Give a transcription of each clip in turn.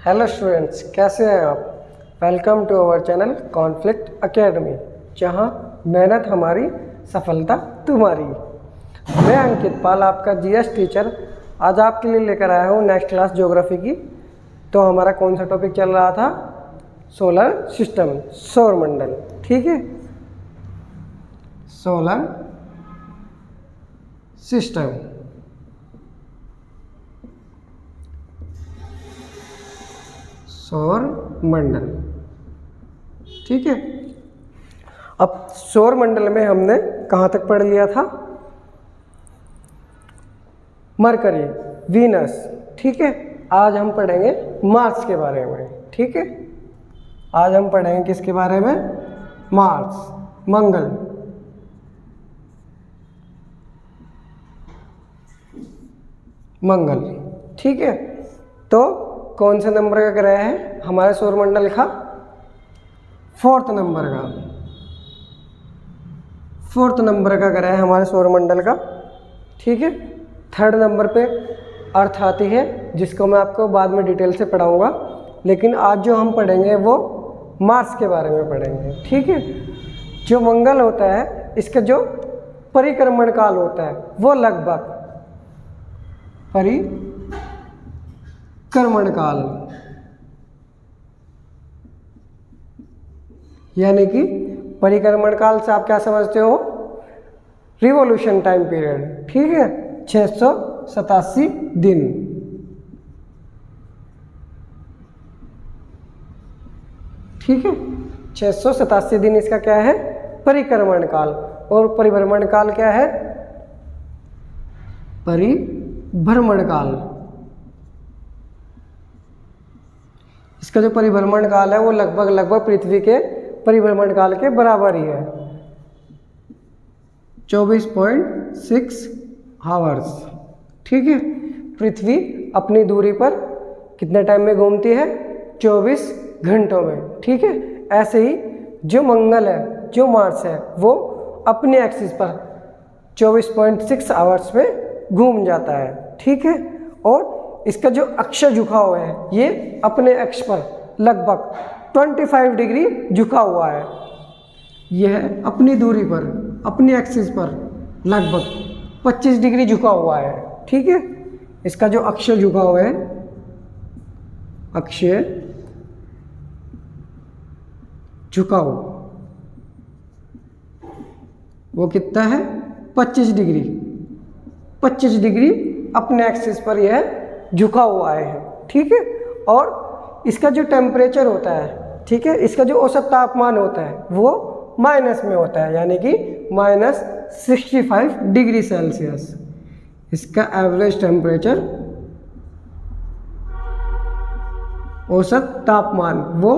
Hello students, कैसे हैं आप। Welcome to our channel Conflict Academy, जहां मेहनत हमारी सफलता तुम्हारी। मैं अंकित पाल, आपका जीएस टीचर, आज आपके लिए लेकर आया हूं नेक्स्ट क्लास ज्योग्राफी की। तो हमारा कौन सा टॉपिक चल रहा था? सोलर सिस्टम, सौरमंडल। ठीक है, सोलर सिस्टम। सौर मंडल। ठीक है, अब सौर मंडल में हमने कहाँ तक पढ़ लिया था? Mercury, Venus. ठीक है, आज हम पढ़ेंगे मार्स के बारे में। ठीक है, आज हम पढ़ेंगे किसके बारे में? मार्स, मंगल। मंगल। ठीक है, तो कौन से नंबर का ग्रह है हमारे सौरमंडल का? फोर्थ नंबर का। फोर्थ नंबर का ग्रह है हमारे सौरमंडल का। ठीक है, थर्ड नंबर पे अर्थ आती है, जिसको मैं आपको बाद में डिटेल से पढ़ाऊंगा। लेकिन आज जो हम पढ़ेंगे वो मार्स के बारे में पढ़ेंगे। ठीक है, जो मंगल होता है, इसका जो परिक्रमण काल होता है वो लगभग परिक्रमण काल, यानी कि परिक्रमण काल से आप क्या समझते हो? Revolution time period. ठीक है, 687 दिन। ठीक है, 687 दिन इसका क्या है? परिक्रमण काल। और परिभ्रमण काल क्या है? परिभ्रमण काल। इसका जो परिभ्रमण काल है वो लगभग पृथ्वी के परिभ्रमण काल के बराबर ही है, 24.6 आवर्स। ठीक है, पृथ्वी अपनी दूरी पर कितने टाइम में घूमती है? 24 घंटों में। ठीक है, ऐसे ही जो मंगल है, जो मार्स है, वो अपने एक्सिस पर 24.6 आवर्स में घूम जाता है। ठीक है, और इसका जो अक्ष झुका हुआ है, ये अपने अक्ष पर लगभग 25 डिग्री झुका हुआ है। यह अपनी दूरी पर, अपनी एक्सिस पर लगभग 25 डिग्री झुका हुआ है। ठीक है, इसका जो अक्ष झुका हुआ है, अक्षीय झुकाव, वो कितना है? 25 डिग्री। 25 डिग्री अपने एक्सिस पर यह झुका हुआ है। ठीक है, और इसका जो टेम्परेचर होता है, ठीक है, इसका जो औसत तापमान होता है वो माइनस में होता है, यानी कि -65 डिग्री सेल्सियस। इसका एवरेज टेम्परेचर, औसत तापमान, वो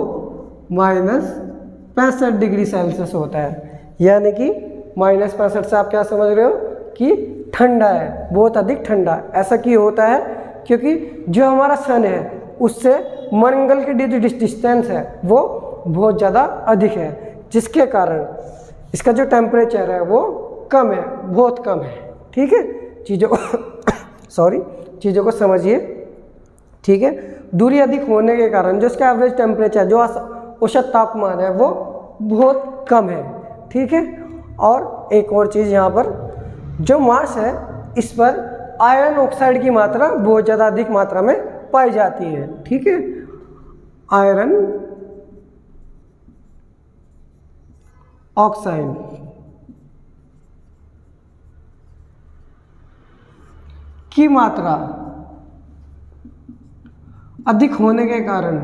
-65 डिग्री सेल्सियस होता है। यानी कि -65 से आप क्या समझ रहे हो? कि ठंडा है, बहुत अधिक ठंडा। ऐसा क्यों होता है? क्योंकि जो हमारा सन है उससे मंगल की जो डिस्टेंस है वो बहुत ज़्यादा अधिक है, जिसके कारण इसका जो टेम्परेचर है वो कम है, बहुत कम है। ठीक है, चीज़ों को चीज़ों को समझिए। ठीक है, दूरी अधिक होने के कारण जो इसका एवरेज टेम्परेचर, जो औसत तापमान है, वो बहुत कम है। ठीक है, और एक और चीज़ यहाँ पर, जो मार्स है इस पर आयरन ऑक्साइड की मात्रा बहुत ज़्यादा अधिक मात्रा में पाई जाती है। ठीक है, आयरन ऑक्साइड की मात्रा अधिक होने के कारण,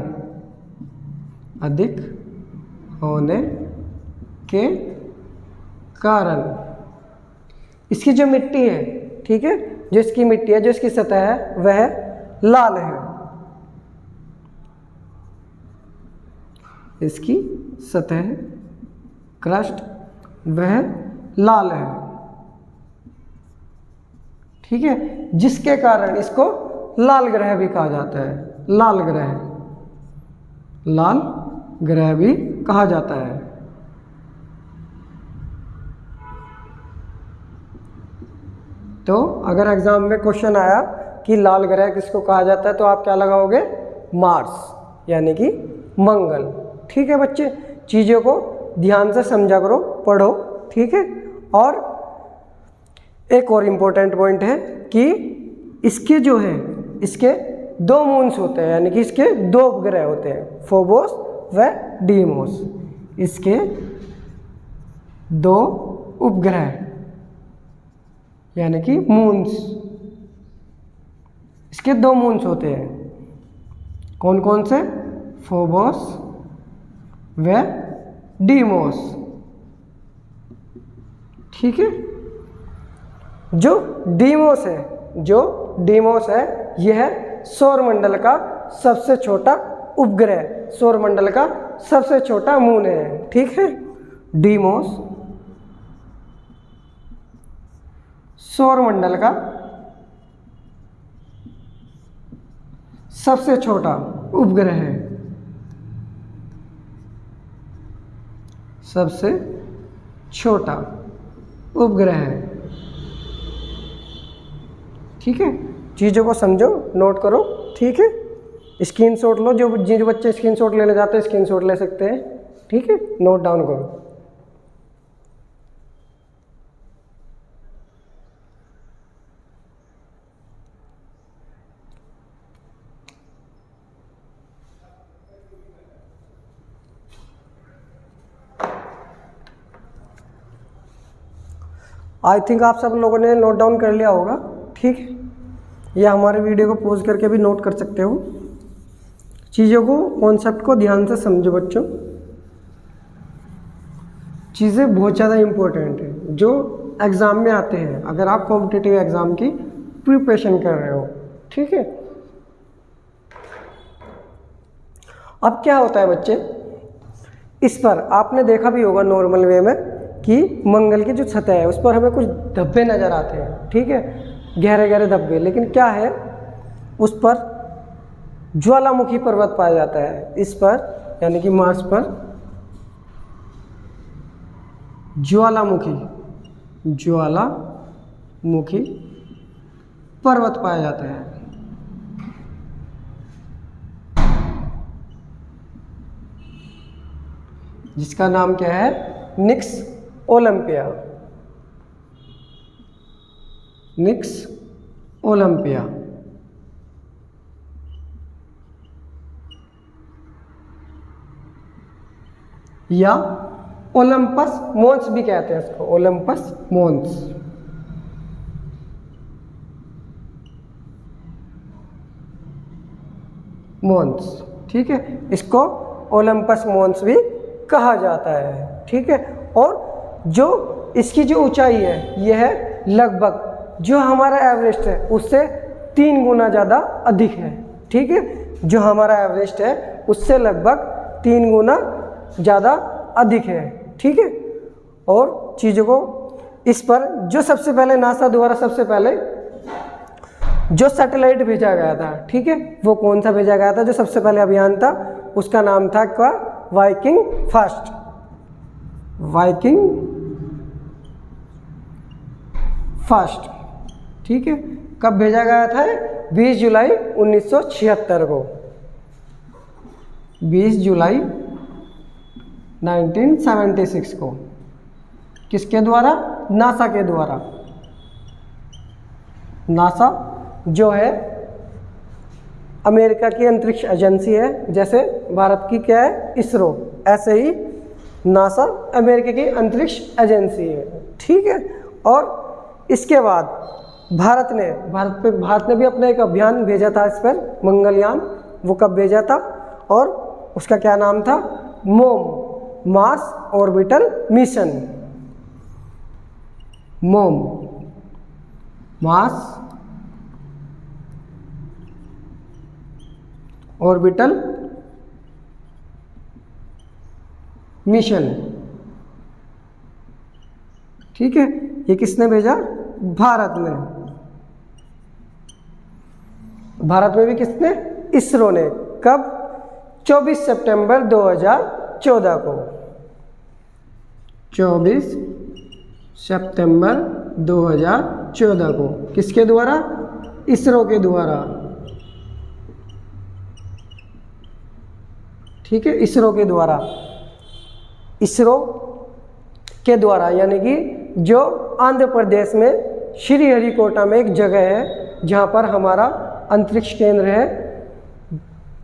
इसकी जो मिट्टी है, ठीक है, जो इसकी मिट्टी है, जो इसकी सतह है, वह लाल है। इसकी सतह, क्रस्ट, वह लाल है। ठीक है, जिसके कारण इसको लाल ग्रह भी कहा जाता है। लाल ग्रह भी कहा जाता है। तो अगर एग्जाम में क्वेश्चन आया कि लाल ग्रह किसको कहा जाता है, तो आप क्या लगाओगे? मार्स यानी कि मंगल। ठीक है बच्चे, चीज़ों को ध्यान से समझा करो, पढ़ो। ठीक है, और एक और इम्पोर्टेंट पॉइंट है कि इसके जो है इसके 2 मून्स होते हैं, यानी कि इसके 2 उपग्रह होते हैं, फोबोस व डीमोस। इसके 2 उपग्रह यानी कि मून्स, इसके 2 मून्स होते हैं। कौन कौन से? फोबोस व डीमोस। ठीक है, जो डीमोस है यह है सौरमंडल का सबसे छोटा उपग्रह, सौरमंडल का सबसे छोटा मून है। ठीक है, डीमोस सौरमंडल का सबसे छोटा उपग्रह है, सबसे छोटा उपग्रह है। ठीक है, चीज़ों को समझो, नोट करो। ठीक है, स्क्रीनशॉट लो, जो बच्चे स्क्रीनशॉट लेने जाते हैं स्क्रीनशॉट ले सकते हैं। ठीक है, नोट डाउन करो। आई थिंक आप सब लोगों ने नोट डाउन कर लिया होगा। ठीक है, या हमारे वीडियो को पॉज करके भी नोट कर सकते हो। चीज़ों को, कॉन्सेप्ट को ध्यान से समझो बच्चों। चीज़ें बहुत ज़्यादा इम्पोर्टेंट है जो एग्ज़ाम में आते हैं, अगर आप कॉम्पिटिटिव एग्ज़ाम की प्रिपरेशन कर रहे हो। ठीक है, अब क्या होता है बच्चे, इस पर आपने देखा भी होगा नॉर्मल वे में कि मंगल की जो सतह है उस पर हमें कुछ धब्बे नज़र आते हैं। ठीक है, गहरे गहरे धब्बे, लेकिन क्या है, उस पर ज्वालामुखी पर्वत पाया जाता है। इस पर यानी कि मार्स पर ज्वालामुखी पर्वत पाया जाता है। जिसका नाम क्या है? निक्स ओलंपिया। निक्स ओलंपिया। या ओलंपस मोन्स भी कहते हैं इसको, ओलंपस मोन्स। ठीक है, इसको ओलंपस मोन्स भी कहा जाता है। ठीक है, और जो इसकी जो ऊंचाई है यह है लगभग जो हमारा एवरेस्ट है उससे 3 गुना ज़्यादा अधिक है। ठीक है, जो हमारा एवरेस्ट है उससे लगभग 3 गुना ज़्यादा अधिक है। ठीक है, और चीज़ों को इस पर जो सबसे पहले नासा द्वारा सबसे पहले जो सैटेलाइट भेजा गया था, ठीक है, वो कौन सा भेजा गया था? जो सबसे पहले अभियान था उसका नाम था क्या? Viking first. Viking first. ठीक है, कब भेजा गया था? 20 जुलाई 1976 को। 20 जुलाई 1976 को। किसके द्वारा? नासा के द्वारा। नासा जो है अमेरिका की अंतरिक्ष एजेंसी है, जैसे भारत की क्या है? इसरो, ऐसे ही नासा अमेरिका की अंतरिक्ष एजेंसी है। ठीक है, और इसके बाद भारत ने भी अपना एक अभियान भेजा था इस पर, मंगलयान। वो कब भेजा था? और उसका क्या नाम था? मोम, मार्स ऑर्बिटल मिशन। मोम, मार्स ऑर्बिटल मिशन। ठीक है, ये किसने भेजा? भारत ने। भारत में भी किसने? इसरो ने। कब? 24 सितंबर 2014 को। 24 सितंबर 2014 को। किसके द्वारा? इसरो के द्वारा। ठीक है, इसरो के द्वारा, इसरो के द्वारा, यानी कि जो आंध्र प्रदेश में श्रीहरिकोटा में एक जगह है जहाँ पर हमारा अंतरिक्ष केंद्र है,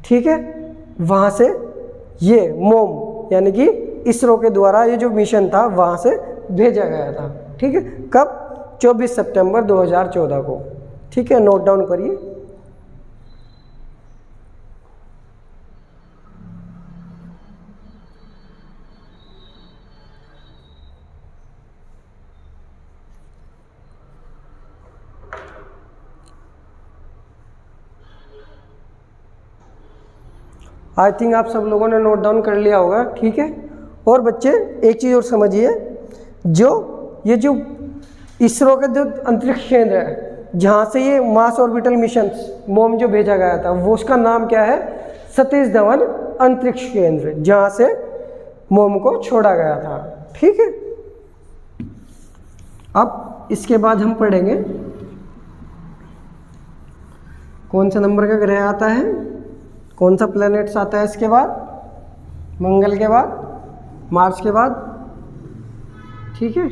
ठीक है, वहाँ से ये मोम यानी कि इसरो के द्वारा ये जो मिशन था वहाँ से भेजा गया था। ठीक है, कब? 24 सितंबर 2014 को। ठीक है, नोट डाउन करिए। आई थिंक आप सब लोगों ने नोट डाउन कर लिया होगा। ठीक है, और बच्चे एक चीज़ और समझिए, ये जो इसरो का जो अंतरिक्ष केंद्र है जहाँ से ये मार्स ऑर्बिटल मिशन मोम जो भेजा गया था, वो उसका नाम क्या है? सतीश धवन अंतरिक्ष केंद्र, जहाँ से मोम को छोड़ा गया था। ठीक है, अब इसके बाद हम पढ़ेंगे कौन सा नंबर का ग्रह आता है, कौन सा प्लैनेट्स आता है इसके बाद, मंगल के बाद, मार्स के बाद। ठीक है,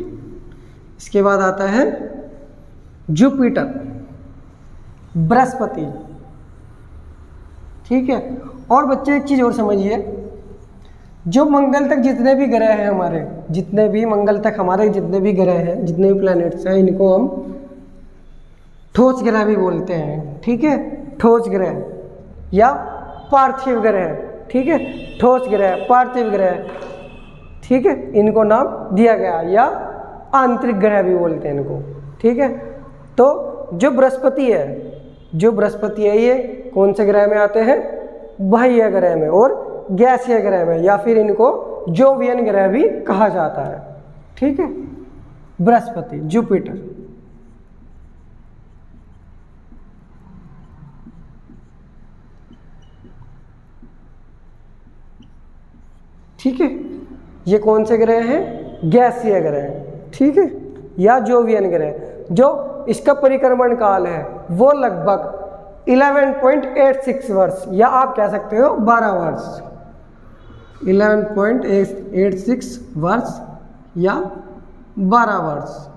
इसके बाद आता है जुपिटर, बृहस्पति। ठीक है, और बच्चे एक चीज़ और समझिए, जो मंगल तक जितने भी ग्रह हैं हमारे, जितने भी मंगल तक हमारे जितने भी ग्रह हैं, जितने भी प्लैनेट्स हैं, इनको हम ठोस ग्रह भी बोलते हैं। ठीक है, ठोस ग्रह या पार्थिव ग्रह। ठीक है, ठोस ग्रह, पार्थिव ग्रह। ठीक है, इनको नाम दिया गया, या आंतरिक ग्रह भी बोलते हैं इनको। ठीक है, तो जो बृहस्पति है, ये कौन से ग्रह में आते हैं? बाह्य ग्रह में और गैसीय ग्रह में, या फिर इनको जोवियन ग्रह भी कहा जाता है। ठीक है, बृहस्पति, जुपिटर। ठीक है, ये कौन से ग्रह हैं? गैसीय ग्रह। ठीक है, या जोवियन ग्रह। जो इसका परिक्रमण काल है वो लगभग 11.86 वर्ष, या आप कह सकते हो 12 वर्ष, 11.86 वर्ष या 12 वर्ष।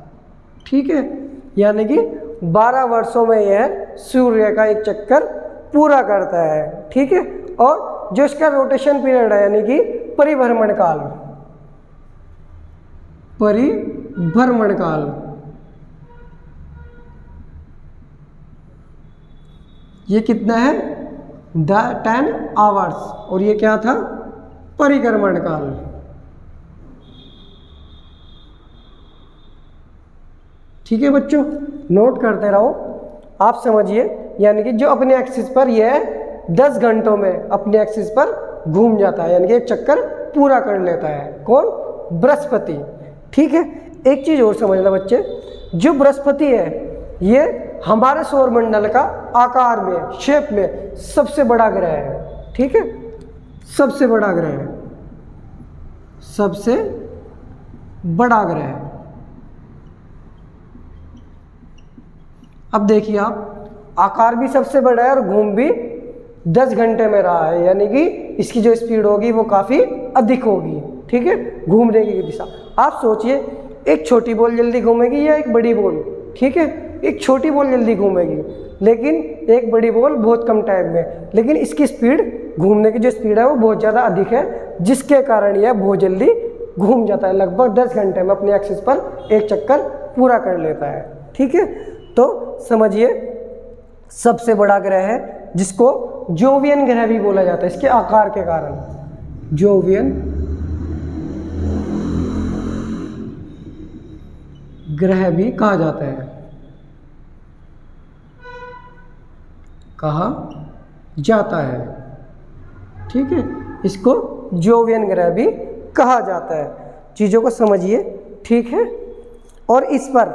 ठीक है, यानी कि 12 वर्षों में यह सूर्य का एक चक्कर पूरा करता है। ठीक है, और जो इसका रोटेशन पीरियड है, यानी कि परिभ्रमण काल, ये कितना है? 10 आवर्स। और ये क्या था? परिक्रमण काल। ठीक है बच्चों, नोट करते रहो, आप समझिए, यानी कि जो अपने एक्सिस पर यह 10 घंटों में अपने एक्सिस पर घूम जाता है, यानी कि एक चक्कर पूरा कर लेता है। कौन? बृहस्पति। ठीक है, एक चीज़ और समझना बच्चे, जो बृहस्पति है ये हमारे सौरमंडल का आकार में, शेप में सबसे बड़ा ग्रह है। ठीक है, सबसे बड़ा ग्रह है, सबसे बड़ा ग्रह है। अब देखिए आप, आकार भी सबसे बड़ा है और घूम भी 10 घंटे में रहा है, यानी कि इसकी जो स्पीड होगी वो काफ़ी अधिक होगी। ठीक है, घूमने की दिशा। आप सोचिए, एक छोटी बॉल जल्दी घूमेगी या एक बड़ी बॉल? ठीक है, एक छोटी बॉल जल्दी घूमेगी, लेकिन एक बड़ी बॉल बहुत कम टाइम में। लेकिन इसकी स्पीड, घूमने की जो स्पीड है वो बहुत ज़्यादा अधिक है, जिसके कारण यह बहुत जल्दी घूम जाता है। लगभग 10 घंटे में अपने एक्सिस पर एक चक्कर पूरा कर लेता है। ठीक है, तो समझिए सबसे बड़ा ग्रह है, जिसको जोवियन ग्रह भी बोला जाता है, इसके आकार के कारण जोवियन ग्रह भी कहा जाता है, कहा जाता है। ठीक है, इसको जोवियन ग्रह भी कहा जाता है। चीज़ों को समझिए। ठीक है, और इस पर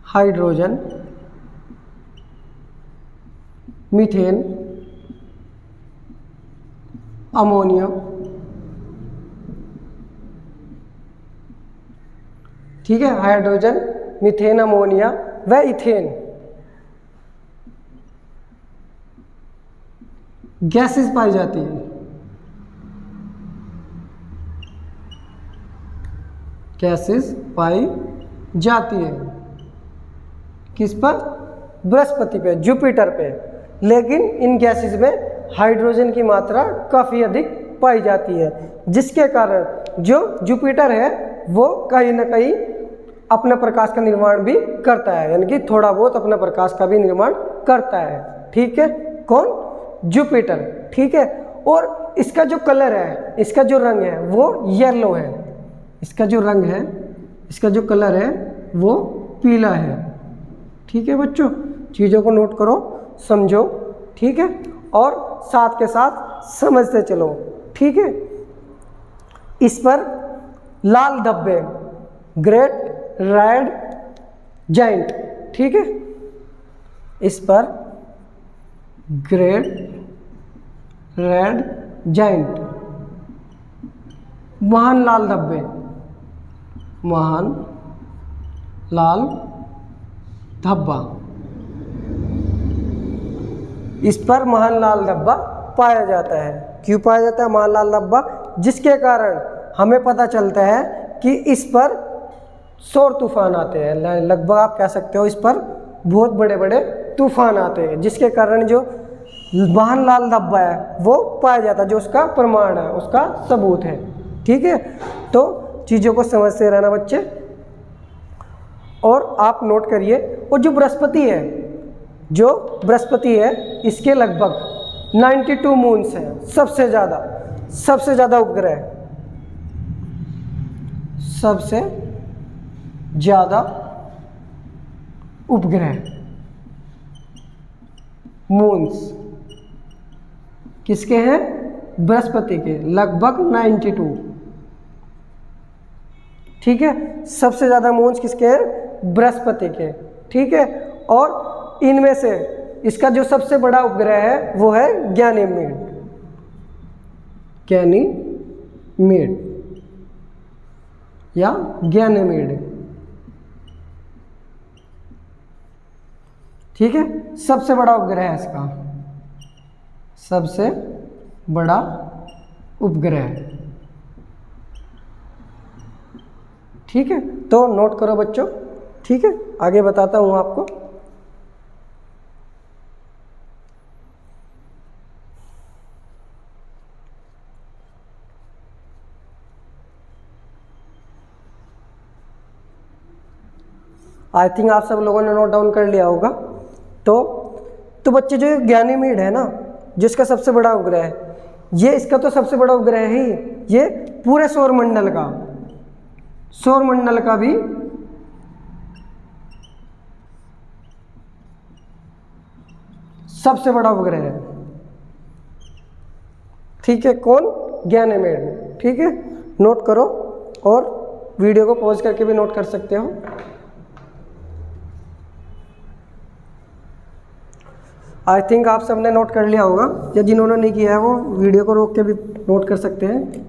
हाइड्रोजन, मीथेन, अमोनियम, ठीक है, हाइड्रोजन, मीथेन, अमोनिया व इथेन गैसेस पाई जाती है। गैसेस पाई जाती है किस पर? बृहस्पति पे, जुपिटर पे। लेकिन इन गैसेस में हाइड्रोजन की मात्रा काफ़ी अधिक पाई जाती है, जिसके कारण जो जुपिटर है वो कहीं ना कहीं अपना प्रकाश का निर्माण भी करता है, यानी कि थोड़ा बहुत अपना प्रकाश का भी निर्माण करता है। ठीक है, कौन? जुपिटर। ठीक है, और इसका जो कलर है, इसका जो रंग है वो येलो है। इसका जो रंग है, इसका जो कलर है वो पीला है। ठीक है बच्चों, चीज़ों को नोट करो, समझो। ठीक है, और साथ के साथ समझते चलो। ठीक है, इस पर लाल धब्बे, ग्रेट रेड जाइंट। ठीक है, इस पर ग्रेट रेड जाइंट, महान लाल धब्बे, महान लाल धब्बा, इस पर महान लाल धब्बा पाया जाता है। क्यों पाया जाता है महान लाल धब्बा? जिसके कारण हमें पता चलता है कि इस पर सौर तूफान आते हैं। लगभग आप कह सकते हो इस पर बहुत बड़े बड़े तूफान आते हैं, जिसके कारण जो महान लाल धब्बा है वो पाया जाता है, जो उसका प्रमाण है, उसका सबूत है। ठीक है, तो चीज़ों को समझते रहना बच्चे, और आप नोट करिए। और जो बृहस्पति है, जो बृहस्पति है, इसके लगभग 92 मून्स हैं, सबसे ज़्यादा उपग्रह, सबसे ज़्यादा उपग्रह मून्स किसके हैं? बृहस्पति के, लगभग 92। ठीक है, सबसे ज़्यादा मून्स किसके हैं? बृहस्पति के। ठीक है, और इनमें से इसका जो सबसे बड़ा उपग्रह है वो है गैनीमेड। गैनीमेड या गैनीमेड। ठीक है, सबसे बड़ा उपग्रह है इसका, सबसे बड़ा उपग्रह। ठीक है, तो नोट करो बच्चों। ठीक है, आगे बताता हूं आपको। आई थिंक आप सब लोगों ने नोट डाउन कर लिया होगा। तो बच्चे जो गैनीमेड है ना, जिसका सबसे बड़ा उपग्रह है, ये इसका तो सबसे बड़ा उपग्रह है ही, ये पूरे सौर मंडल का भी सबसे बड़ा उपग्रह है। ठीक है, कौन? गैनीमेड। ठीक है, नोट करो, और वीडियो को पॉज करके भी नोट कर सकते हो। आई थिंक आप सबने नोट कर लिया होगा, या जिन्होंने नहीं किया है वो वीडियो को रोक के भी नोट कर सकते हैं।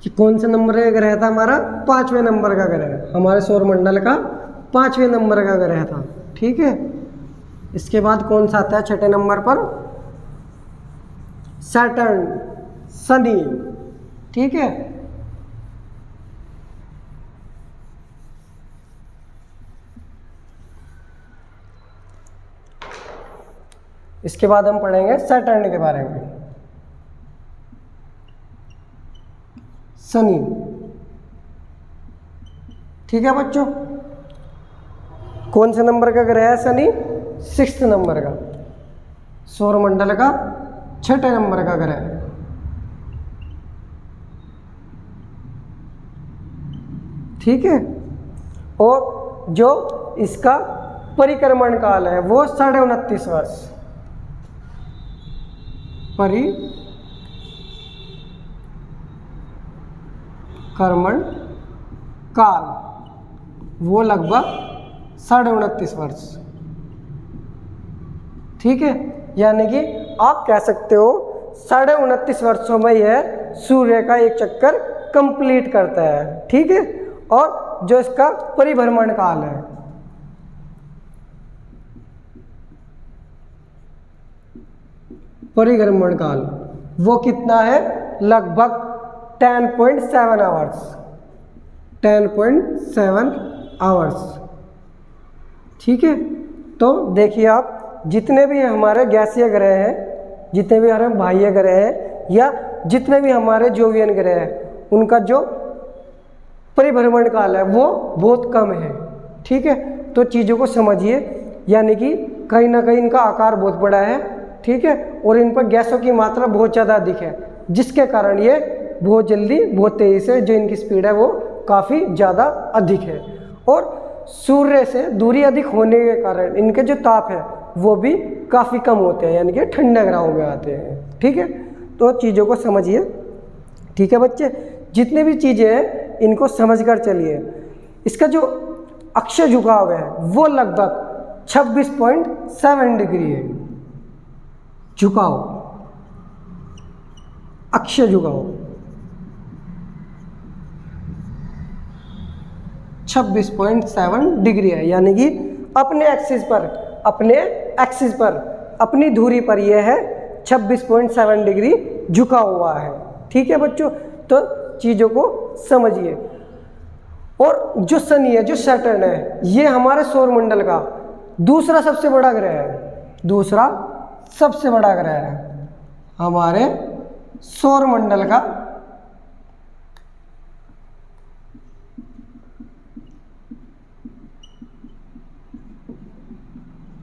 कि कौन से नंबर का ग्रह था हमारा? 5वें नंबर का ग्रह, हमारे सौरमंडल का 5वें नंबर का ग्रह था। ठीक है, इसके बाद कौन सा आता है 6ठे नंबर पर? सैटर्न, शनि। ठीक है, इसके बाद हम पढ़ेंगे सैटर्न के बारे में। शनि। ठीक है बच्चों, कौन से नंबर का ग्रह है शनि? 6th नंबर का, सौरमंडल का 6ठे नंबर का ग्रह। ठीक है, और जो इसका परिक्रमण काल है वो 29.5 वर्ष। परिक्रमण काल वो लगभग 29.5 वर्ष। ठीक है, यानी कि आप कह सकते हो 29.5 वर्षों में यह सूर्य का एक चक्कर कंप्लीट करता है। ठीक है, और जो इसका परिभ्रमण काल है, परिभ्रमण काल वो कितना है, लगभग 10.7 आवर्स, 10.7 आवर्स। ठीक है, तो देखिए आप, जितने भी हमारे गैसीय ग्रह हैं, जितने भी हमारे बाह्य ग्रह हैं, या जितने भी हमारे जोवियन ग्रह हैं, उनका जो परिभ्रमण काल है वो बहुत कम है। ठीक है, तो चीज़ों को समझिए, यानी कि कहीं ना कहीं इनका आकार बहुत बड़ा है। ठीक है, और इन पर गैसों की मात्रा बहुत ज़्यादा अधिक है, जिसके कारण ये बहुत जल्दी, बहुत तेज़ी से, जो इनकी स्पीड है वो काफ़ी ज़्यादा अधिक है। और सूर्य से दूरी अधिक होने के कारण इनके जो ताप है वो भी काफ़ी कम होते हैं, यानी कि ठंडे ग्रहों में आते हैं। ठीक है, तो चीज़ों को समझिए। ठीक है बच्चे, जितने भी चीज़ें हैं इनको समझकर चलिए। इसका जो अक्षीय झुकाव है वो लगभग 26.7 डिग्री है। झुकाव, अक्षीय झुकाव 26.7 डिग्री है, यानी कि अपने एक्सिस पर, अपनी धुरी पर यह है 26.7 डिग्री झुका हुआ है। ठीक है बच्चों, तो चीज़ों को समझिए। और जो शनि है, जो सैटर्न है, ये हमारे सौरमंडल का दूसरा सबसे बड़ा ग्रह है, दूसरा सबसे बड़ा ग्रह है हमारे सौरमंडल का।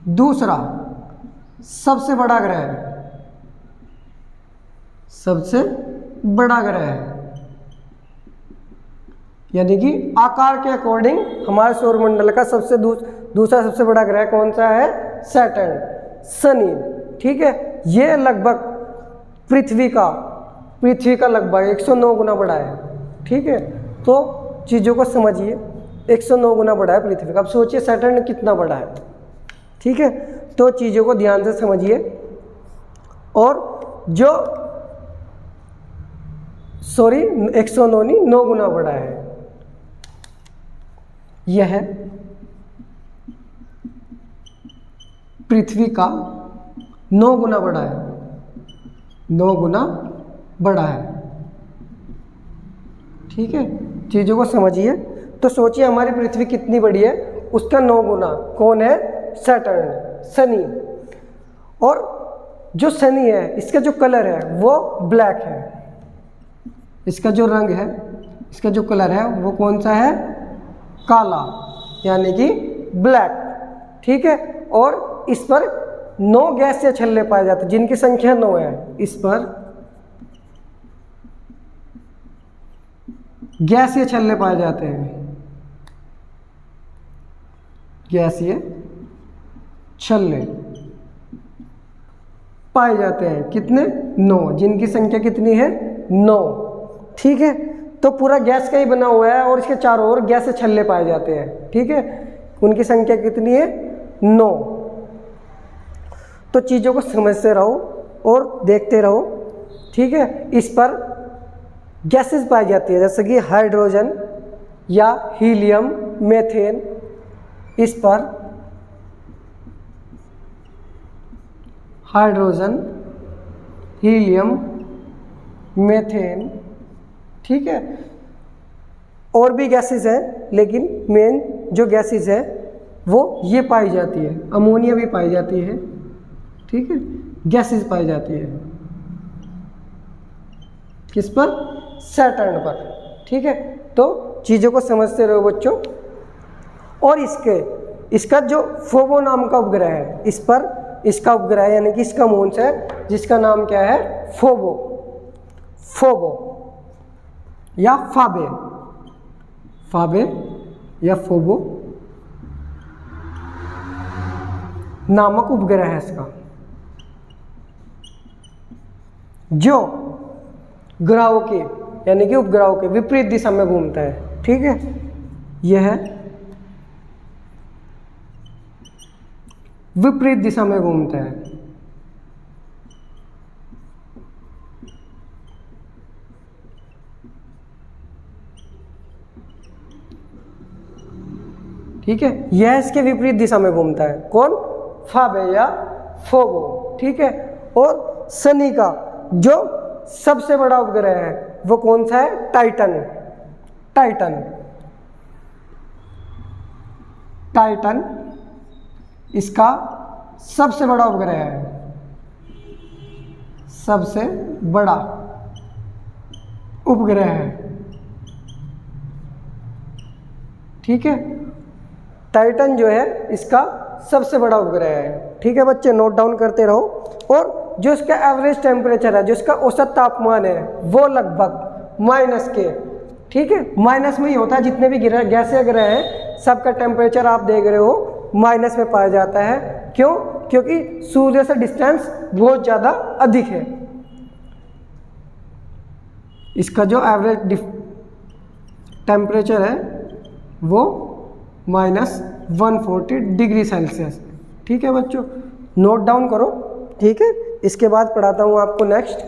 दूसरा सबसे बड़ा ग्रह है, सबसे बड़ा ग्रह है, यानी कि आकार के अकॉर्डिंग हमारे सौरमंडल का दूसरा सबसे बड़ा ग्रह कौन सा है, सैटर्न, शनि। ठीक है, ये लगभग पृथ्वी का लगभग 109 गुना बड़ा है। ठीक है, तो चीज़ों को समझिए, 109 गुना बड़ा है पृथ्वी का। अब सोचिए सैटर्न कितना बड़ा है। ठीक है, तो चीज़ों को ध्यान से समझिए। और जो 109 नहीं, 9 गुना बड़ा है। यह पृथ्वी का 9 गुना बड़ा है, 9 गुना बड़ा है। ठीक है, चीज़ों को समझिए। तो सोचिए हमारी पृथ्वी कितनी बड़ी है, उसका 9 गुना कौन है, सैटर्न, शनि। और जो शनि है, इसका जो कलर है वो ब्लैक है, इसका जो रंग है, इसका जो कलर है वो कौन सा है, काला, यानी कि ब्लैक। ठीक है, और इस पर 9 गैसीय छल्ले पाए जाते हैं, जिनकी संख्या 9 है। इस पर गैसीय छल्ले पाए जाते हैं, गैसीय छल्ले पाए जाते हैं। कितने, 9, जिनकी संख्या कितनी है, 9। ठीक है, तो पूरा गैस का ही बना हुआ है और इसके चारों ओर गैस से छल्ले पाए जाते हैं। ठीक है, उनकी संख्या कितनी है, 9। तो चीज़ों को समझते रहो और देखते रहो। ठीक है, इस पर गैसेस पाई जाती है, जैसे कि हाइड्रोजन या हीलियम, मेथेन। इस पर हाइड्रोजन, हीलियम, मेथेन। ठीक है, और भी गैसेस हैं, लेकिन मेन जो गैसेस है वो ये पाई जाती है। अमोनिया भी पाई जाती है। ठीक है, गैसेस पाई जाती है किस पर, सैटर्न पर। ठीक है, तो चीज़ों को समझते रहो बच्चों। और इसका जो फोबो नाम का उपग्रह है, इस पर इसका उपग्रह यानी कि इसका मून्स है, जिसका नाम क्या है, फोबो या फाबे या फोबो नामक उपग्रह है इसका, जो ग्रहों के यानी कि उपग्रहों के विपरीत दिशा में घूमता है। ठीक है, यह विपरीत दिशा में घूमता है। ठीक है, यह इसके विपरीत दिशा में घूमता है। कौन? फाबे या फोबो। ठीक है, और शनि का जो सबसे बड़ा उपग्रह है वो कौन सा है? टाइटन। टाइटन, टाइटन इसका सबसे बड़ा उपग्रह है, सबसे बड़ा उपग्रह है। ठीक है, टाइटन जो है इसका सबसे बड़ा उपग्रह है। ठीक है बच्चे, नोट डाउन करते रहो। और जो इसका एवरेज टेम्परेचर है, जो इसका औसत तापमान है, वो लगभग माइनस के, ठीक है, माइनस में ही होता है। जितने भी गैसीय ग्रह हैं सबका टेम्परेचर आप देख रहे हो माइनस में पाया जाता है। क्यों? क्योंकि सूर्य से डिस्टेंस बहुत ज़्यादा अधिक है। इसका जो एवरेज टेम्परेचर है वो -140 डिग्री सेल्सियस। ठीक है बच्चों, नोट डाउन करो। ठीक है, इसके बाद पढ़ाता हूँ आपको नेक्स्ट।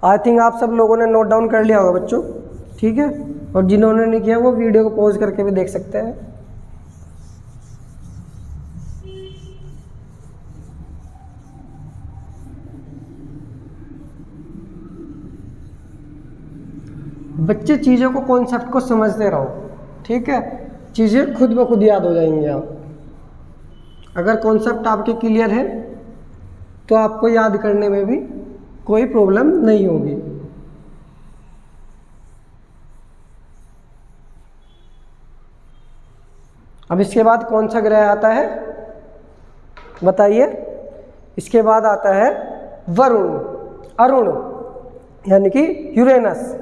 आई थिंक आप सब लोगों ने नोट डाउन कर लिया होगा बच्चों। ठीक है, और जिन्होंने नहीं किया वो वीडियो को पॉज करके भी देख सकते हैं। बच्चे चीज़ों को, कॉन्सेप्ट को समझते रहो। ठीक है, चीज़ें खुद ब खुद याद हो जाएंगी। आप अगर कॉन्सेप्ट आपके क्लियर है तो आपको याद करने में भी कोई प्रॉब्लम नहीं होगी। अब इसके बाद कौन सा ग्रह आता है बताइए? इसके बाद आता है वरुण, अरुण, यानी कि यूरेनस।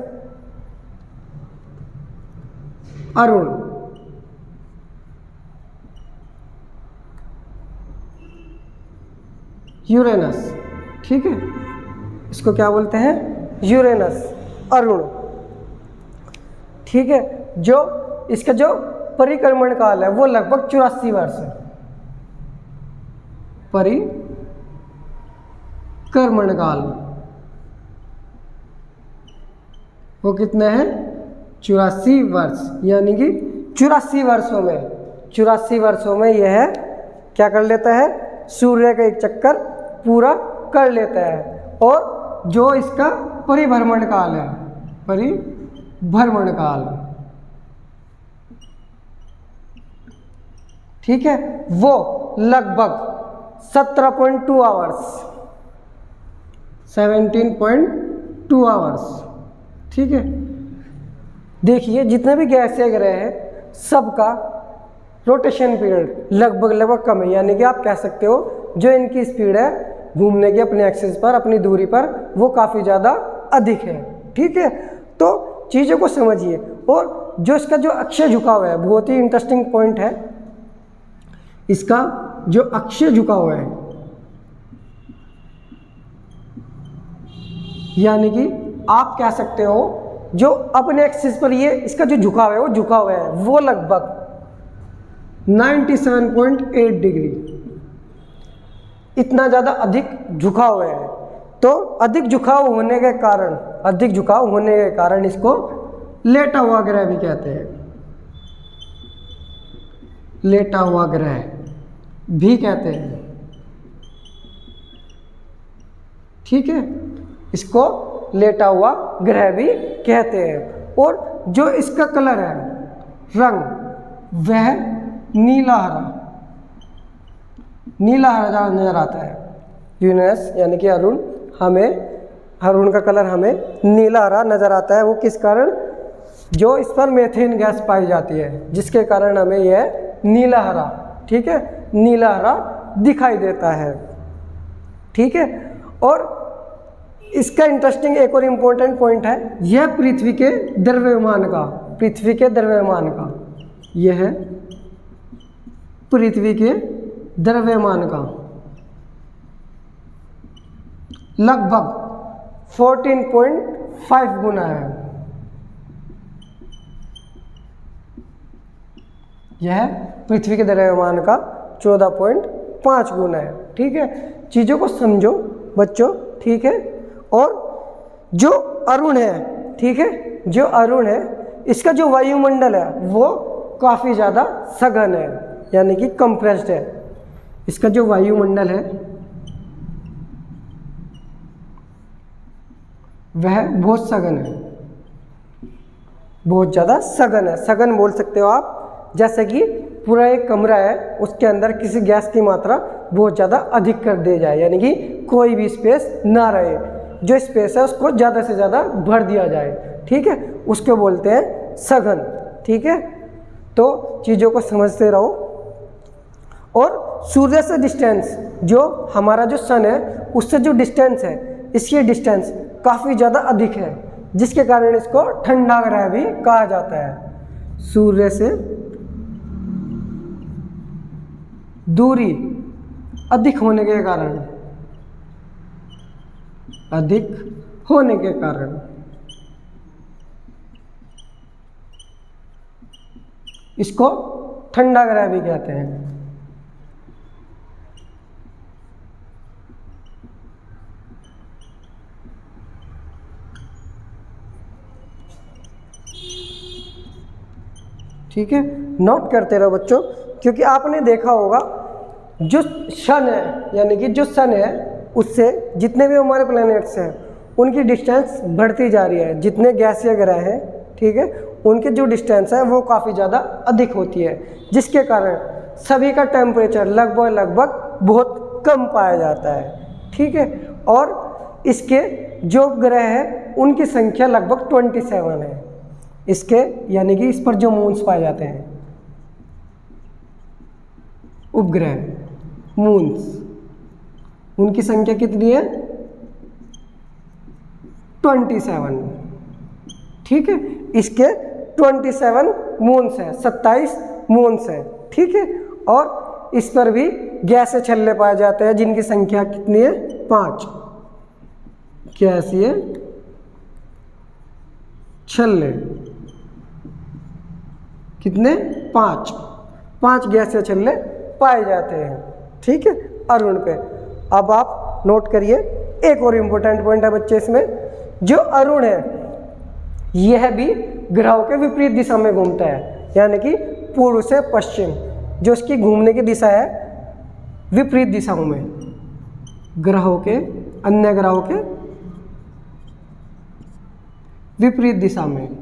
अरुण, यूरेनस। ठीक है, इसको क्या बोलते हैं? यूरेनस, अरुण। ठीक है, जो इसका जो परिक्रमण काल है वो लगभग 84 वर्ष है। परिक्रमण काल वो कितने हैं? 84 वर्ष, यानी कि 84 वर्षों में यह क्या कर लेता है? सूर्य का एक चक्कर पूरा कर लेता है। और जो इसका परिभ्रमण काल है, परिभ्रमण काल, ठीक है, वो लगभग 17.2 आवर्स, 17.2 आवर्स। ठीक है, देखिए जितने भी गैसीय ग्रह हैं सबका रोटेशन पीरियड लगभग कम है। यानी कि आप कह सकते हो जो इनकी स्पीड है घूमने की अपने एक्सिस पर, अपनी दूरी पर, वो काफ़ी ज़्यादा अधिक है। ठीक है, तो चीज़ों को समझिए। और जो इसका जो अक्षीय झुकाव है, बहुत ही इंटरेस्टिंग पॉइंट है। इसका जो अक्षीय झुकाव है, यानी कि आप कह सकते हो जो अपने एक्सिस पर ये इसका जो झुकाव है वो लगभग 97.8 डिग्री, इतना ज़्यादा अधिक झुकाव है। तो अधिक झुकाव होने के कारण इसको लेटा हुआ ग्रह भी कहते हैं, लेटा हुआ ग्रह भी कहते हैं। ठीक है, इसको लेटा हुआ ग्रह भी कहते हैं। और जो इसका कलर है, रंग, वह नीला हरा नजर आता है। यूरेनस यानी कि अरुण का कलर हमें नीला हरा नजर आता है। वो किस कारण? जो इस पर मीथेन गैस पाई जाती है, जिसके कारण हमें यह नीला हरा, ठीक है, नीला हरा दिखाई देता है। ठीक है, और इसका इंटरेस्टिंग एक और इम्पोर्टेंट पॉइंट है, यह पृथ्वी के द्रव्यमान का, यह है पृथ्वी के द्रव्यमान का लगभग 14.5 गुना है। यह पृथ्वी के द्रव्यमान का 14.5 गुना है। ठीक है, चीज़ों को समझो बच्चों। ठीक है, और जो अरुण है, ठीक है, जो अरुण है इसका जो वायुमंडल है वो काफ़ी ज़्यादा सघन है, यानी कि कंप्रेस्ड है। इसका जो वायुमंडल है वह बहुत सघन है, बहुत ज़्यादा सघन है। सघन बोल सकते हो आप, जैसे कि पूरा एक कमरा है, उसके अंदर किसी गैस की मात्रा बहुत ज़्यादा अधिक कर दी जाए, यानी कि कोई भी स्पेस ना रहे, जो स्पेस है उसको ज़्यादा से ज़्यादा भर दिया जाए। ठीक है, उसको बोलते हैं सघन। ठीक है, तो चीज़ों को समझते रहो। और सूर्य से डिस्टेंस, जो हमारा जो सन है उससे जो डिस्टेंस है, इसकी डिस्टेंस काफ़ी ज़्यादा अधिक है, जिसके कारण इसको ठंडा ग्रह भी कहा जाता है। सूर्य से दूरी अधिक होने के कारण, अधिक होने के कारण इसको ठंडा ग्रह भी कहते हैं। ठीक है, नोट करते रहो बच्चों, क्योंकि आपने देखा होगा जो सन है, यानी कि जो सन है उससे जितने भी हमारे प्लैनेट्स हैं उनकी डिस्टेंस बढ़ती जा रही है। जितने गैसीय ग्रह हैं, ठीक है, उनके जो डिस्टेंस है वो काफ़ी ज़्यादा अधिक होती है, जिसके कारण सभी का टेम्परेचर लगभग बहुत कम पाया जाता है। ठीक है, और इसके जो ग्रह हैं उनकी संख्या लगभग 27 है। इसके यानी कि इस पर जो मून्स पाए जाते हैं, उपग्रह मून्स, उनकी संख्या कितनी है? 27। ठीक है, इसके 27 मून्स हैं, 27 मून्स हैं। ठीक है, और इस पर भी गैसीय छल्ले पाए जाते हैं, जिनकी संख्या कितनी है? 5 गैसीय छल्ले। कितने? 5 गैसीय छल्ले पाए जाते हैं। ठीक है, अरुण पे। अब आप नोट करिए, एक और इम्पोर्टेंट पॉइंट है बच्चे इसमें, जो अरुण है यह भी ग्रहों के विपरीत दिशा में घूमता है, यानी कि पूर्व से पश्चिम, जो इसकी घूमने की दिशा है विपरीत दिशाओं में, ग्रहों के, अन्य ग्रहों के विपरीत दिशा में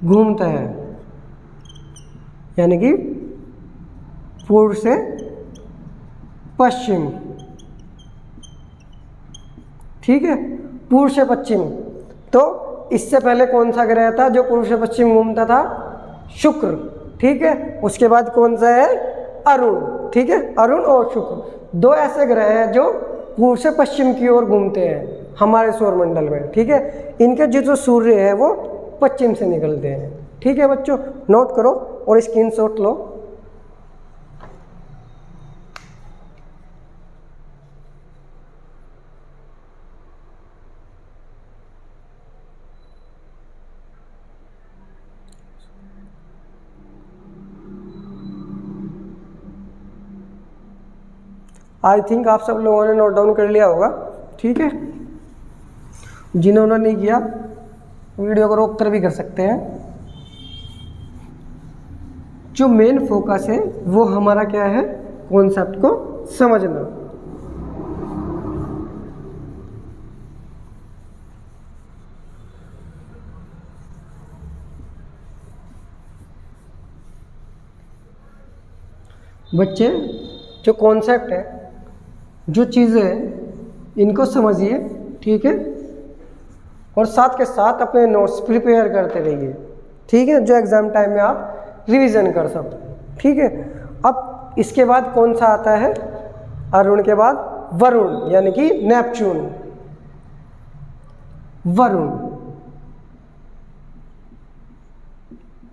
घूमता है, यानी कि पूर्व से पश्चिम। ठीक है, पूर्व से पश्चिम। तो इससे पहले कौन सा ग्रह था जो पूर्व से पश्चिम घूमता था? शुक्र। ठीक है, उसके बाद कौन सा है? अरुण। ठीक है, अरुण और शुक्र 2 ऐसे ग्रह हैं जो पूर्व से पश्चिम की ओर घूमते हैं हमारे सौरमंडल में। ठीक है, इनके जो सूर्य है वो पश्चिम से निकलते हैं। ठीक है बच्चों, नोट करो और स्क्रीनशॉट लो। आई थिंक आप सब लोगों ने नोट डाउन कर लिया होगा। ठीक है, जिन्होंने नहीं किया वीडियो को रोक कर भी कर सकते हैं। जो मेन फोकस है वो हमारा क्या है? कॉन्सेप्ट को समझना। बच्चे, जो कॉन्सेप्ट है, जो चीज़ें हैं, इनको समझिए। ठीक है, और साथ के साथ अपने नोट्स प्रिपेयर करते रहिए। ठीक है, जो एग्ज़ाम टाइम में आप रिवीजन कर सकते। ठीक है, अब इसके बाद कौन सा आता है? अरुण के बाद वरुण, यानी कि नेपच्यून। वरुण,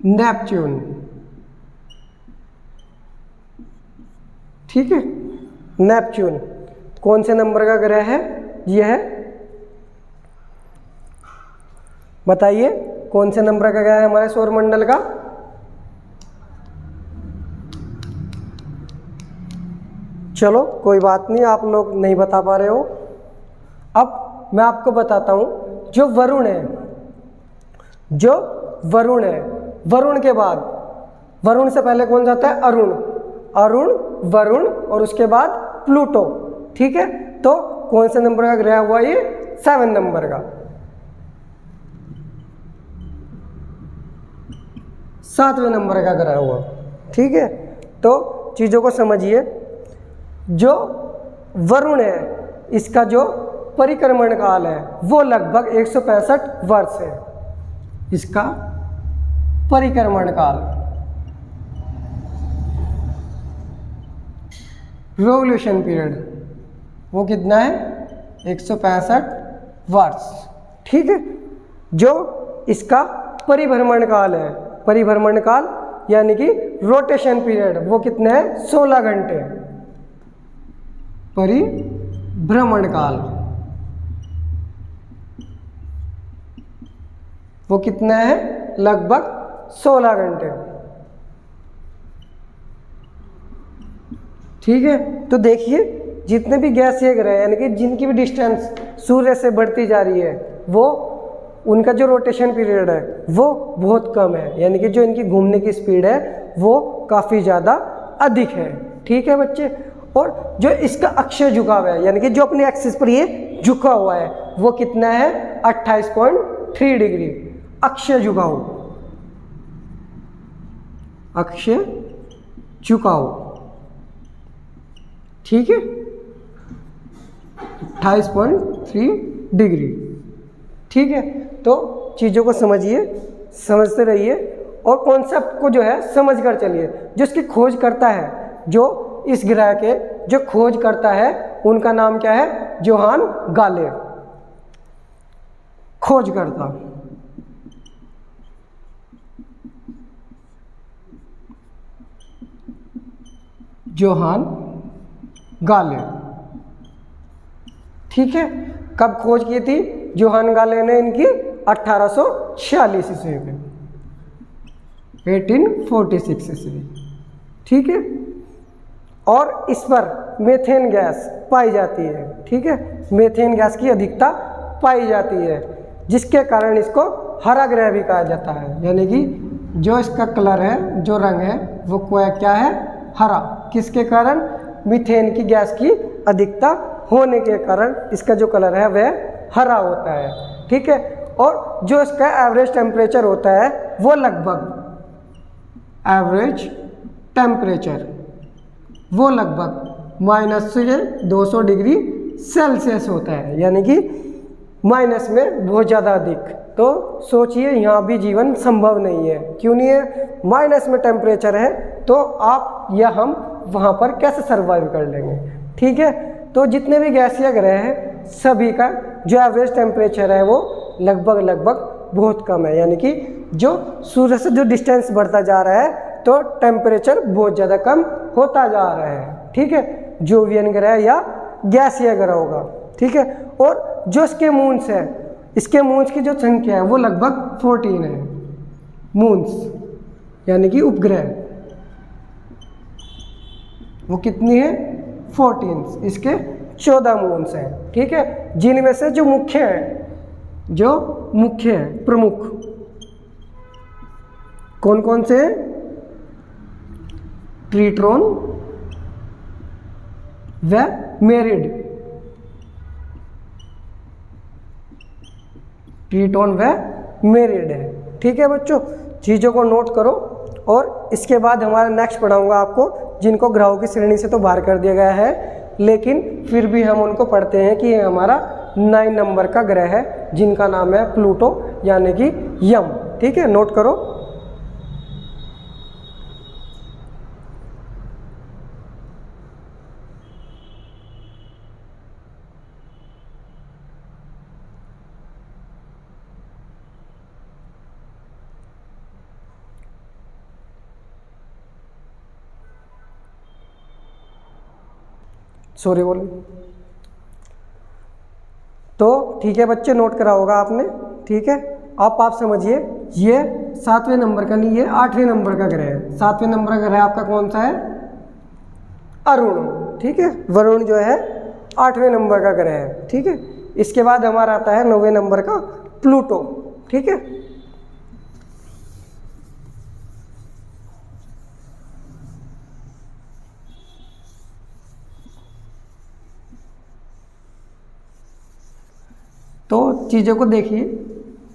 नेपच्यून। ठीक है। नेपच्यून कौन से नंबर का ग्रह है? यह है, बताइए कौन से नंबर का ग्रह है हमारे सौरमंडल का? चलो कोई बात नहीं, आप लोग नहीं बता पा रहे हो। अब मैं आपको बताता हूं, जो वरुण है, जो वरुण है, वरुण के बाद, वरुण से पहले कौन जाता है? अरुण, अरुण, वरुण और उसके बाद प्लूटो। ठीक है, तो कौन से नंबर का ग्रह हुआ ये? 7 नंबर का, 7वें नंबर का ग्रह हुआ। ठीक है, तो चीज़ों को समझिए। जो वरुण है इसका जो परिक्रमण काल है वो लगभग 165 वर्ष है। इसका परिक्रमण काल, रिवोल्यूशन पीरियड, वो कितना है? 165 वर्ष। ठीक है, जो इसका परिभ्रमण काल है, परिभ्रमण काल यानी कि रोटेशन पीरियड, वो कितना है? 16 घंटे। परिभ्रमण काल वो कितना है? लगभग 16 घंटे। ठीक है, तो देखिए जितने भी गैसीय ग्रह यानी कि जिनकी भी डिस्टेंस सूर्य से बढ़ती जा रही है, वो उनका जो रोटेशन पीरियड है वो बहुत कम है, यानी कि जो इनकी घूमने की स्पीड है वो काफ़ी ज़्यादा अधिक है। ठीक है बच्चे, और जो इसका अक्षीय झुकाव है यानी कि जो अपने एक्सिस पर ये झुका हुआ है वो कितना है? 28.3 डिग्री अक्षीय झुकाव, अक्षीय झुकाव। ठीक है, 28.3 डिग्री। ठीक है, तो चीज़ों को समझिए, समझते रहिए और कॉन्सेप्ट को जो है समझ कर चलिए। जो इसकी खोज करता है, जो इस ग्रह के जो खोज करता है उनका नाम क्या है? जोहान गाले, खोजकर्ता। जोहान गाले। ठीक है, कब खोज की थी जोहान गाले ने इनकी? 1846 ईस्वी में, 1846 ईस्वी। ठीक है, और इस पर मीथेन गैस पाई जाती है। ठीक है, मीथेन गैस की अधिकता पाई जाती है, जिसके कारण इसको हरा ग्रह भी कहा जाता है। यानी कि जो इसका कलर है, जो रंग है, वो क्या है? हरा। किसके कारण? मीथेन की गैस की अधिकता होने के कारण इसका जो कलर है वह हरा होता है। ठीक है, और जो इसका एवरेज टेम्परेचर होता है वो लगभग, एवरेज टेम्परेचर वो लगभग माइनस से 200 डिग्री सेल्सियस होता है, यानी कि माइनस में बहुत ज़्यादा अधिक। तो सोचिए यहाँ भी जीवन संभव नहीं है। क्यों नहीं है? माइनस में टेम्परेचर है, तो आप या हम वहाँ पर कैसे सर्वाइव कर लेंगे? ठीक है, तो जितने भी गैसीय ग्रह हैं सभी का जो एवरेज टेम्परेचर है वो लगभग बहुत कम है, यानी कि जो सूर्य से जो डिस्टेंस बढ़ता जा रहा है तो टेम्परेचर बहुत ज़्यादा कम होता जा रहा है। ठीक है, जोवियन ग्रह या गैसीय ग्रह होगा। ठीक है, और जो इसके मून्स है, इसके मून्स की जो संख्या है वो लगभग 14 है। मून्स यानी कि उपग्रह, वो कितनी है? 14। इसके 14 मून्स हैं। ठीक है, जिनमें से जो मुख्य है, जो मुख्य है, प्रमुख कौन कौन से हैं? ट्रिटोन व मेरिड, ट्रिटोन व मेरिड है। ठीक है बच्चों, चीज़ों को नोट करो। और इसके बाद हमारा नेक्स्ट पढ़ाऊंगा आपको, जिनको ग्रहों की श्रेणी से तो बाहर कर दिया गया है, लेकिन फिर भी हम उनको पढ़ते हैं कि ये हमारा 9 नंबर का ग्रह है, जिनका नाम है प्लूटो यानी कि यम। ठीक है, नोट करो। सॉरी बोले। तो ठीक है बच्चे, नोट करा होगा आपने। ठीक है, अब आप समझिए, ये 7वें नंबर का नहीं, ये 8वें नंबर का ग्रह है। 7वें नंबर का ग्रह आपका कौन सा है? अरुण। ठीक है, वरुण जो है 8वें नंबर का ग्रह है। ठीक है, इसके बाद हमारा आता है 9वें नंबर का प्लूटो। ठीक है, तो चीज़ों को देखिए,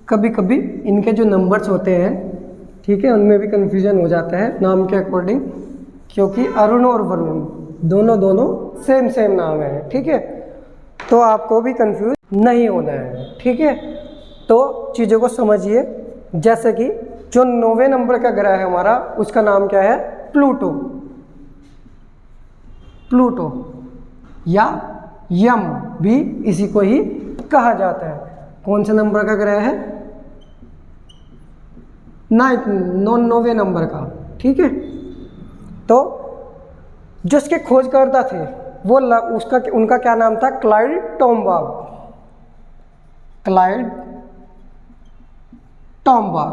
कभी कभी इनके जो नंबर्स होते हैं, ठीक है, उनमें भी कन्फ्यूजन हो जाता है नाम के अकॉर्डिंग, क्योंकि अरुण और वरुण दोनों सेम नाम है। ठीक है, तो आपको भी कंफ्यूज नहीं होना है। ठीक है, तो चीज़ों को समझिए, जैसे कि जो 9वें नंबर का ग्रह है हमारा, उसका नाम क्या है? प्लूटो। प्लूटो या यम भी इसी को ही कहा जाता है। कौन से नंबर का ग्रह है? 9वें नंबर का। ठीक है, तो जो इसके खोजकर्ता थे वो उनका क्या नाम था? क्लाइड टॉमबाग। क्लाइड टॉमबाग।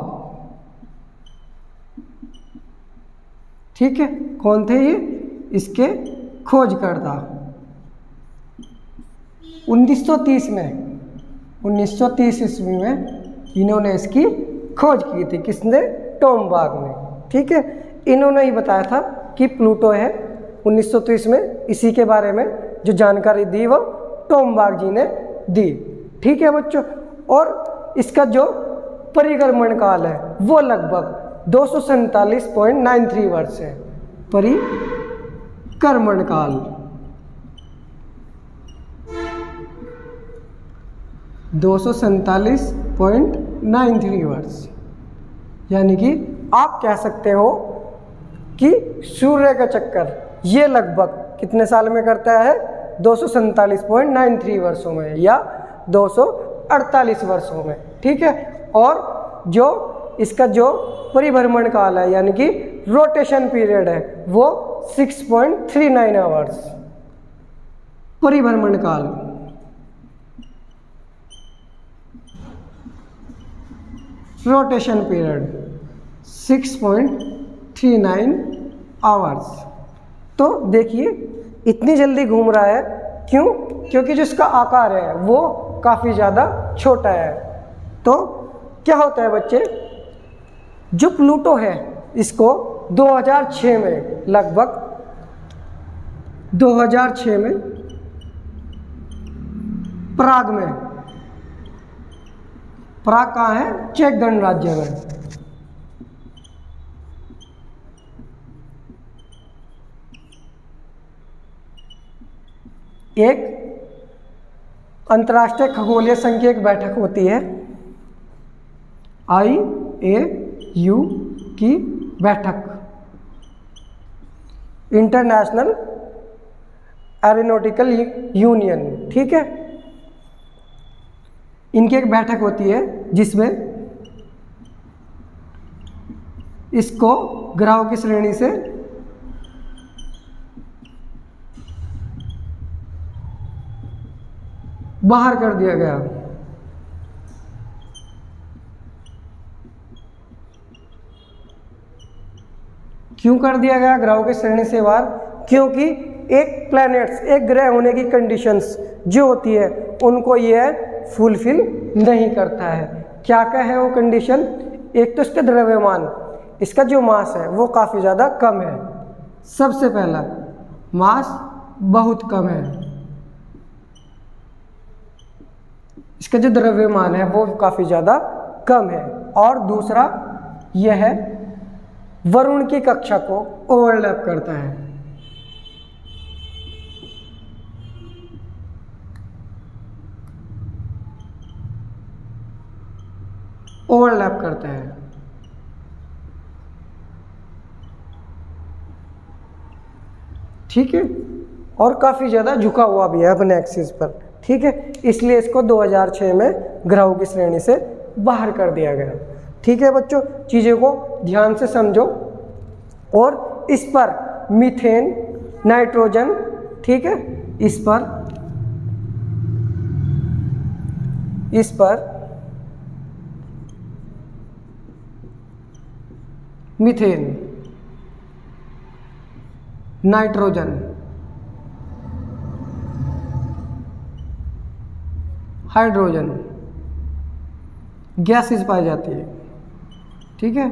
ठीक है, कौन थे ये? इसके खोजकर्ता। 1930 ईस्वी में इन्होंने इसकी खोज की थी। किसने? टॉमबाग ने। ठीक है, इन्होंने ही बताया था कि प्लूटो है 1930 में। इसी के बारे में जो जानकारी दी वो टॉमबाग जी ने दी। ठीक है बच्चों, और इसका जो परिक्रमण काल है वो लगभग 247.93 वर्ष है। परिक्रमण काल 247.93 वर्ष, यानी कि आप कह सकते हो कि सूर्य का चक्कर ये लगभग कितने साल में करता है? 247.93 वर्षों में या 248 वर्षों में। ठीक है, और जो इसका जो परिभ्रमण काल है यानी कि रोटेशन पीरियड है वो 6.39 आवर्स। परिभ्रमण काल रोटेशन पीरियड 6.39 आवर्स। तो देखिए इतनी जल्दी घूम रहा है, क्यों? क्योंकि जो इसका आकार है वो काफ़ी ज़्यादा छोटा है। तो क्या होता है बच्चे, जो प्लूटो है इसको 2006 में, लगभग 2006 में प्राग में, प्राग कहाँ है? चेक गणराज्य में, एक अंतर्राष्ट्रीय खगोलीय संघ की एक बैठक होती है, IAU की बैठक, इंटरनेशनल एरोनॉटिकल यूनियन। ठीक है, इनकी एक बैठक होती है जिसमें इसको ग्रहों की श्रेणी से बाहर कर दिया गया। क्यों कर दिया गया ग्रहों की श्रेणी से बाहर? क्योंकि एक प्लैनेट्स, एक ग्रह होने की कंडीशंस जो होती है उनको यह फुलफिल नहीं करता है। क्या क्या है वो कंडीशन? एक तो इसका द्रव्यमान, इसका जो मास है वो काफ़ी ज़्यादा कम है। सबसे पहला, मास बहुत कम है, इसका जो द्रव्यमान है वो काफ़ी ज़्यादा कम है। और दूसरा यह है वरुण की कक्षा को ओवरलैप करता है। ओवरलैप करता है। ठीक है, और काफ़ी ज़्यादा झुका हुआ भी है अपने एक्सिस पर। ठीक है, इसलिए इसको 2006 में ग्रहों की श्रेणी से बाहर कर दिया गया। ठीक है बच्चों, चीज़ों को ध्यान से समझो और इस पर मीथेन, नाइट्रोजन, ठीक है, इस पर मीथेन, नाइट्रोजन, हाइड्रोजन गैसेस पाई जाती है। ठीक है,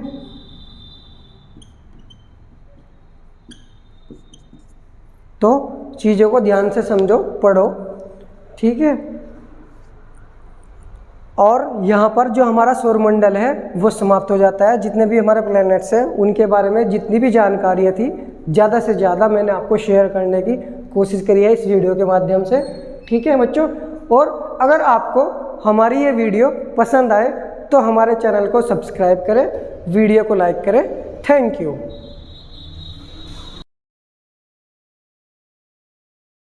तो चीज़ों को ध्यान से समझो, पढ़ो। ठीक है, और यहाँ पर जो हमारा सौरमंडल है वो समाप्त हो जाता है। जितने भी हमारे प्लैनेट्स हैं उनके बारे में जितनी भी जानकारियाँ थी ज़्यादा से ज़्यादा मैंने आपको शेयर करने की कोशिश करी है इस वीडियो के माध्यम से। ठीक है बच्चों, और अगर आपको हमारी ये वीडियो पसंद आए तो हमारे चैनल को सब्सक्राइब करें, वीडियो को लाइक करें। Thank you.